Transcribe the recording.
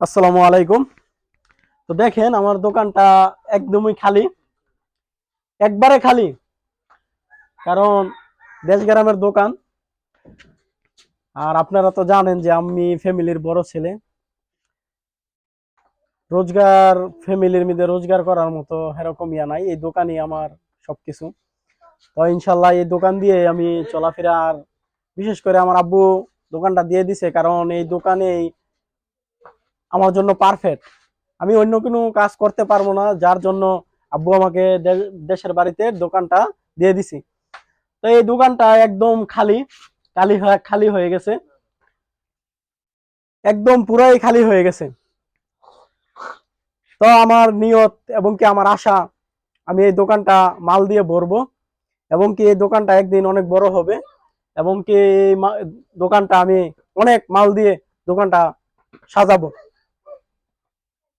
আসসালামু আলাইকুম। তো দেখেন আমার দোকানটা একদমই খালি, একবারে খালি। কারণ দেশ গ্রামের দোকান, আর আপনারা তো জানেন যে আমি ফ্যামিলির বড় ছেলে। রোজগার ফ্যামিলির মধ্যে রোজগার করার মতো এরকম ইয়া নাই, এই দোকানই আমার সবকিছু। তো ইনশাল্লাহ এই দোকান দিয়ে আমি চলাফেরা, আর বিশেষ করে আমার আব্বু দোকানটা দিয়ে দিছে, কারণ এই দোকানেই আমার জন্য পারফেক্ট। আমি অন্য কোনো কাজ করতে পারবো না, যার জন্য আব্বু আমাকে দেশের বাড়িতে দোকানটা দিয়ে দিছি। তো এই দোকানটা একদম খালি, খালি হয়ে গেছে, একদম পুরাই খালি হয়ে গেছে। তো আমার নিয়ত এবং কি আমার আশা, আমি এই দোকানটা মাল দিয়ে ভরবো, এবং কি এই দোকানটা একদিন অনেক বড় হবে, এবং কি এই দোকানটা আমি অনেক মাল দিয়ে দোকানটা সাজাবো।